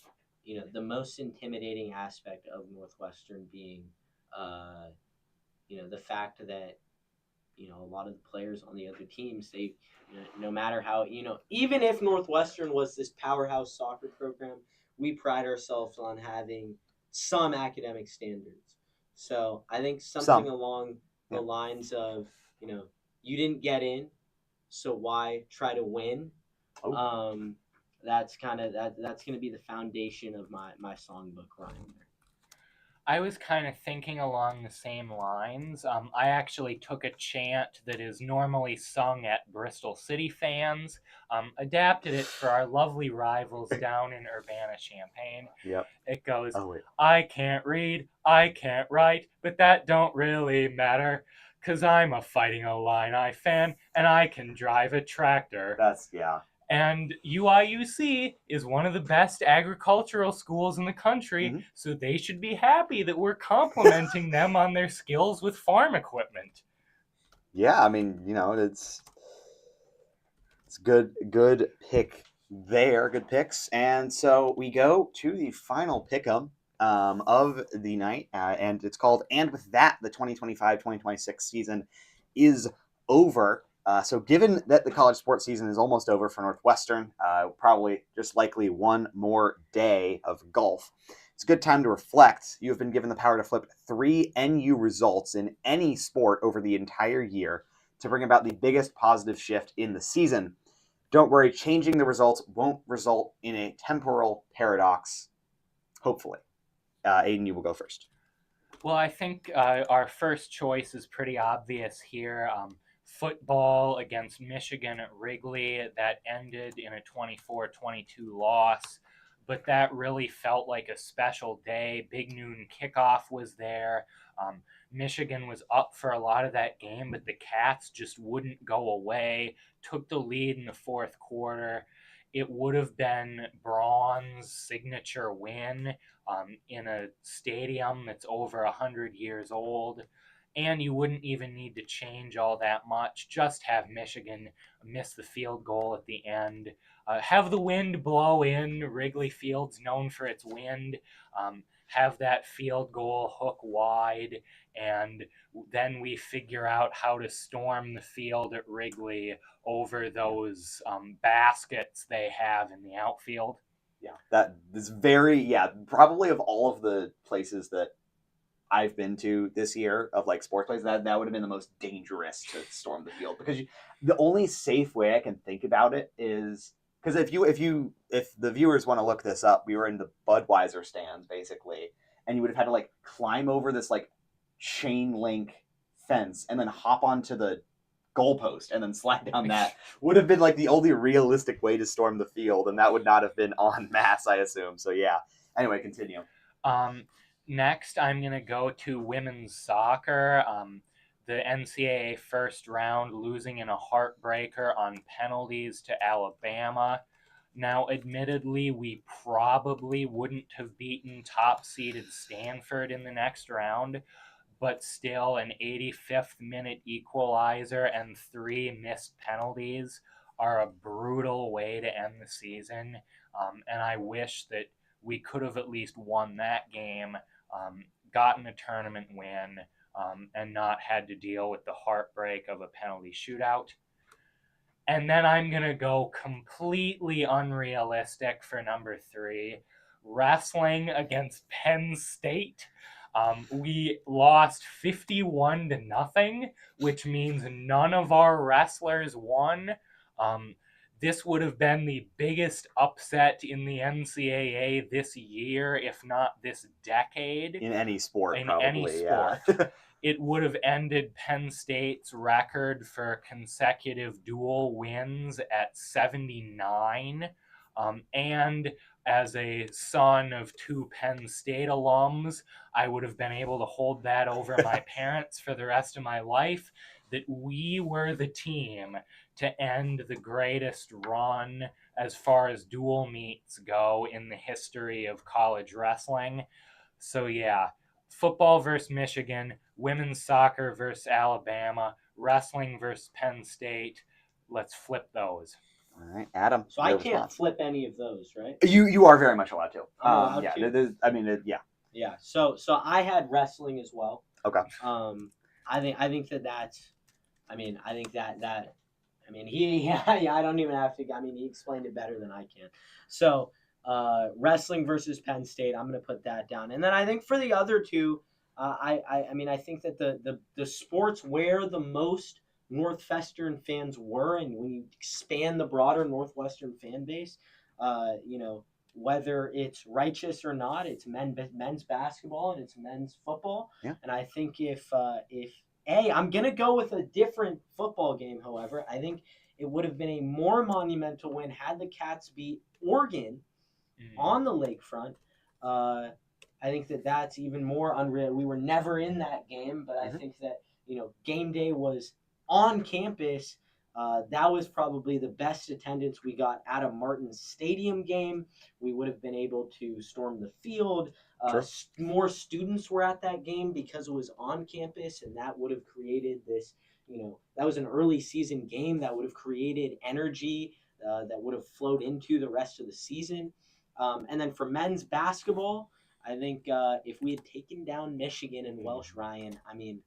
the most intimidating aspect of Northwestern being, the fact that, a lot of the players on the other teams, they, no matter how, even if Northwestern was this powerhouse soccer program, we pride ourselves on having some academic standards. So I think something along the lines of, you didn't get in, so why try to win? That's kind of that's going to be the foundation of my songbook rhyme there. I was kind of thinking along the same lines. I actually took a chant that is normally sung at Bristol City fans, adapted it for our lovely rivals down in Urbana-Champaign. Yep. It goes, I can't read, I can't write, but that don't really matter, 'cause I'm a Fighting Illini fan, and I can drive a tractor. And UIUC is one of the best agricultural schools in the country, Mhm. so they should be happy that we're complimenting them on their skills with farm equipment. Yeah, I mean, it's good pick there, good picks. And so we go to the final pick'em of the night, and it's called "And with that, the 2025-2026 season is over." So, given that the college sports season is almost over for Northwestern, probably just likely one more day of golf. It's a good time to reflect. You have been given the power to flip 3 NU results in any sport over the entire year to bring about the biggest positive shift in the season. Don't worry, changing the results won't result in a temporal paradox, hopefully. Aiden, you will go first. Well, I think our first choice is pretty obvious here. Football against Michigan at Wrigley, that ended in a 24-22 loss, but that really felt like a special day. Big noon kickoff was there. Michigan was up for a lot of that game, but the Cats just wouldn't go away, took the lead in the fourth quarter. It would have been Braun's signature win in a stadium that's over 100 years old. And you wouldn't even need to change all that much. Just have Michigan miss the field goal at the end. Have the wind blow in. Wrigley Field's known for its wind. Have that field goal hook wide. And then we figure out how to storm the field at Wrigley over those baskets they have in the outfield. Yeah, that is probably of all of the places that I've been to this year of like sports places, that would have been the most dangerous to storm the field, because the only safe way I can think about it is because if the viewers want to look this up, we were in the Budweiser stands basically, and you would have had to like climb over this like chain link fence and then hop onto the goalpost and then slide down that would have been like the only realistic way to storm the field, and that would not have been en masse, I assume. So yeah. Anyway, continue. Next, I'm going to go to women's soccer. The NCAA first round losing in a heartbreaker on penalties to Alabama. Now, admittedly, we probably wouldn't have beaten top-seeded Stanford in the next round, but still an 85th minute equalizer and 3 missed penalties are a brutal way to end the season. And I wish that we could have at least won that game, gotten a tournament win, and not had to deal with the heartbreak of a penalty shootout. And then I'm going to go completely unrealistic for number 3, wrestling against Penn State. We lost 51-0, which means none of our wrestlers won. This would have been the biggest upset in the NCAA this year, if not this decade. In any sport, in probably. Any sport. Yeah. It would have ended Penn State's record for consecutive dual wins at 79. And as a son of 2 Penn State alums, I would have been able to hold that over my parents for the rest of my life, that we were the team to end the greatest run as far as dual meets go in the history of college wrestling. So yeah, football versus Michigan, women's soccer versus Alabama, wrestling versus Penn State. Let's flip those. All right, Adam. So I can't flip any of those, right? You are very much allowed to. I'm allowed to? Yeah. Yeah. So I had wrestling as well. Okay. I think that's. I think that. I don't even have to. He explained it better than I can. So, wrestling versus Penn State, I'm going to put that down. And then I think for the other two, I think that the sports where the most Northwestern fans were, and when you expand the broader Northwestern fan base, whether it's righteous or not, it's men's basketball and it's men's football. Yeah. And I think if I'm going to go with a different football game, however, I think it would have been a more monumental win had the Cats beat Oregon on the lakefront. I think that's even more unreal. We were never in that game, but I think that, game day was on campus. That was probably the best attendance we got at a Martin's Stadium game. We would have been able to storm the field. Sure. More students were at that game because it was on campus, and that would have created this. That was an early season game that would have created energy that would have flowed into the rest of the season. And then for men's basketball, I think if we had taken down Michigan and Welsh Ryan, I mean,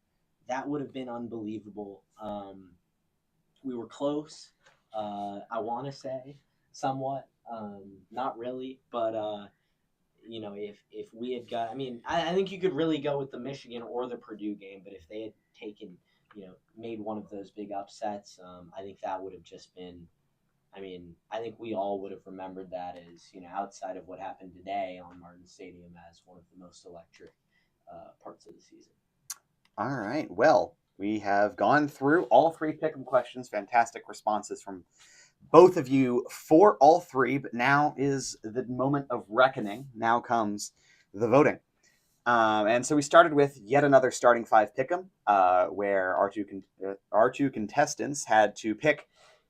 that would have been unbelievable. We were close. I want to say somewhat, not really, but if we had got, I mean, I think you could really go with the Michigan or the Purdue game, but if they had taken, made one of those big upsets, I think that would have just been. I mean, I think we all would have remembered that as, outside of what happened today on Martin Stadium, as one of the most electric parts of the season. All right. Well, we have gone through all three pick'em questions. Fantastic responses from both of you for all three, but now is the moment of reckoning. Now comes the voting. And so we started with yet another starting five pick'em, where our two contestants had to pick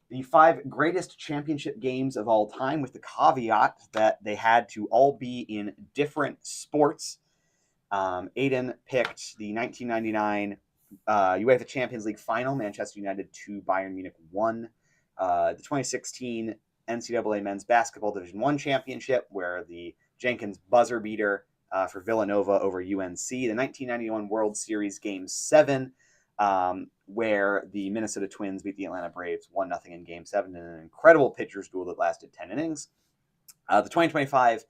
the 5 greatest championship games of all time, with the caveat that they had to all be in different sports. Aiden picked the 1999 UEFA Champions League final, Manchester United 2, Bayern Munich 1. The 2016 NCAA Men's Basketball Division I Championship, where the Jenkins buzzer beater for Villanova over UNC. The 1991 World Series Game 7, where the Minnesota Twins beat the Atlanta Braves 1-0 in Game 7 in an incredible pitcher's duel that lasted 10 innings. The 2025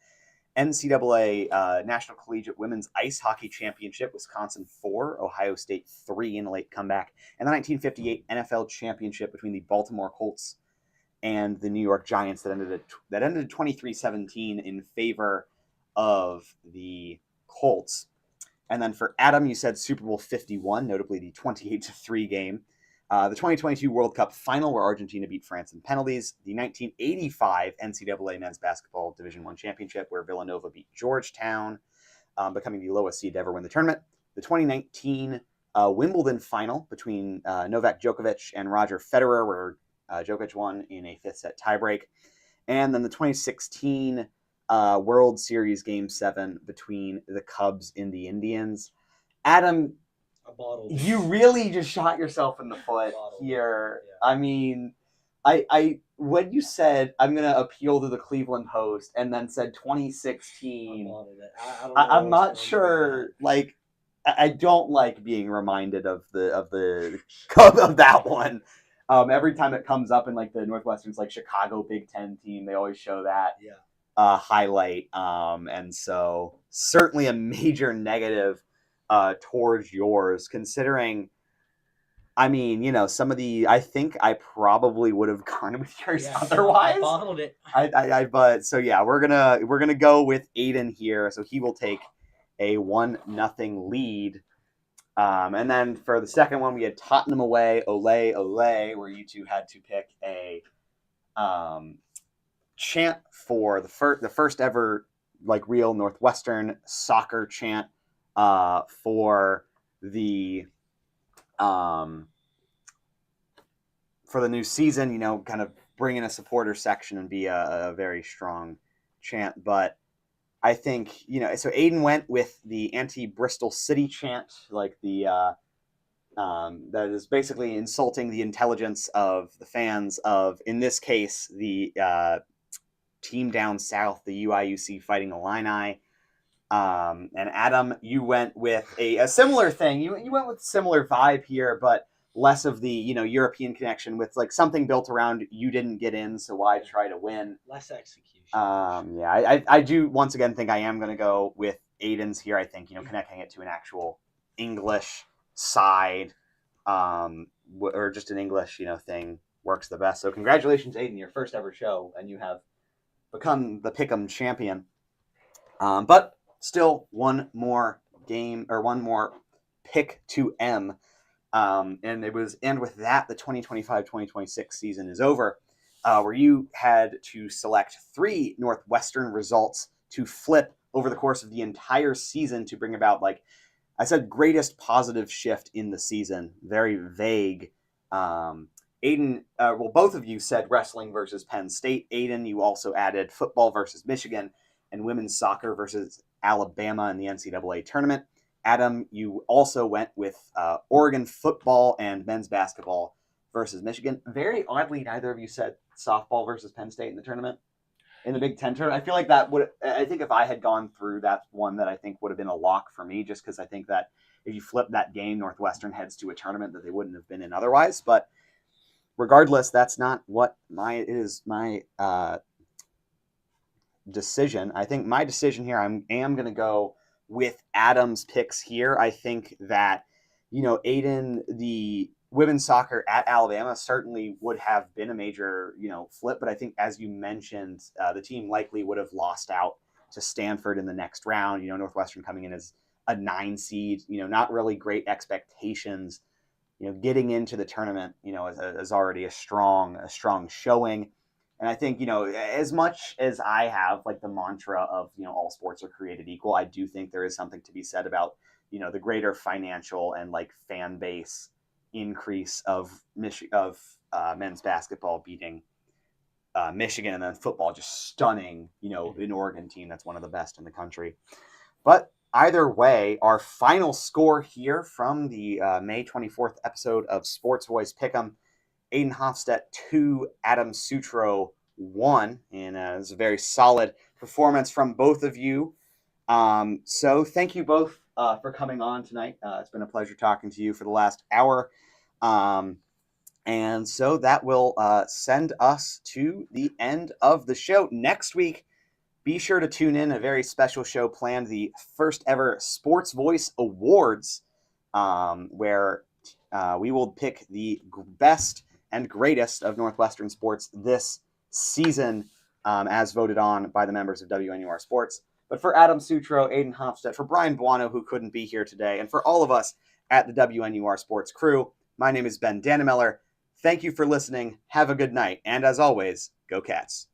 NCAA National Collegiate Women's Ice Hockey Championship, Wisconsin 4, Ohio State 3 in a late comeback, and the 1958 NFL Championship between the Baltimore Colts and the New York Giants that ended 23-17 in favor of the Colts. And then for Adam, you said Super Bowl 51, notably the 28-3 game. The 2022 World Cup final, where Argentina beat France in penalties. The 1985 NCAA Men's Basketball Division I Championship, where Villanova beat Georgetown, becoming the lowest seed to ever win the tournament. The 2019 Wimbledon final between Novak Djokovic and Roger Federer, where Djokovic won in a 5th-set tiebreak. And then the 2016 World Series Game 7 between the Cubs and the Indians. Adam, you really just shot yourself in the foot here. Yeah. I mean, I when you said I'm gonna appeal to the Cleveland Post and then said 2016, I'm not sure. Like, I don't like being reminded of the Cub of that one. Every time it comes up in like the Northwestern's like Chicago Big Ten team, they always show that highlight. And so certainly a major negative towards yours, considering, I mean, some of the, I think I probably would have gone with yours otherwise. I bottled it. But so yeah, we're gonna go with Aiden here. So he will take a 1-0 lead. And then for the second one, we had Tottenham away, Ole, Ole, where you two had to pick a chant for the first ever like real Northwestern soccer chant for the new season, kind of bring in a supporter section and be a very strong chant. But I think, so Aiden went with the anti-Bristol City chant, like the that is basically insulting the intelligence of the fans of, in this case, the team down south, the UIUC Fighting Illini. And Adam, you went with a similar thing. You went with a similar vibe here, but less of the European connection, with like something built around you didn't get in, so why try to win? Less execution. I do once again think I am going to go with Aiden's here. I think connecting it to an actual English side, or just an English thing works the best. So congratulations, Aiden, your first ever show, and you have become the Pick'em champion. But still one more game, or one more pick to M. And with that, the 2025-2026 season is over, where you had to select 3 Northwestern results to flip over the course of the entire season to bring about, like I said, greatest positive shift in the season. Very vague. Aiden, well, both of you said wrestling versus Penn State. Aiden, you also added football versus Michigan and women's soccer versus Alabama in the NCAA tournament. Adam, you also went with Oregon football and men's basketball versus Michigan. Very oddly, neither of you said softball versus Penn State in the tournament, in the Big Ten tournament. I feel like that would, I think if I had gone through that one, that I think would have been a lock for me, just because I think that if you flip that game, Northwestern heads to a tournament that they wouldn't have been in otherwise. But regardless, that's not what my decision. I think my decision here, I am going to go with Adam's picks here. I think that, Aiden, the women's soccer at Alabama certainly would have been a major, flip. But I think, as you mentioned, the team likely would have lost out to Stanford in the next round. Northwestern coming in as a 9 seed, not really great expectations. Getting into the tournament, is already a strong showing. And I think, as much as I have like the mantra of, all sports are created equal, I do think there is something to be said about, the greater financial and like fan base increase of men's basketball beating Michigan, and then football just stunning, an Oregon team that's one of the best in the country. But either way, our final score here from the May 24th episode of Sports Voice Pick'em, Aiden Hofstedt 2, Adam Sutro 1, and it was a very solid performance from both of you. So thank you both for coming on tonight. It's been a pleasure talking to you for the last hour. And so that will send us to the end of the show. Next week, be sure to tune in. A very special show planned, the first ever Sports Voice Awards, where we will pick the best and greatest of Northwestern sports this season, as voted on by the members of WNUR Sports. But for Adam Sutro, Aiden Hofstedt, for Brian Buono, who couldn't be here today, and for all of us at the WNUR Sports crew, my name is Ben Dannemeller. Thank you for listening. Have a good night. And as always, go Cats.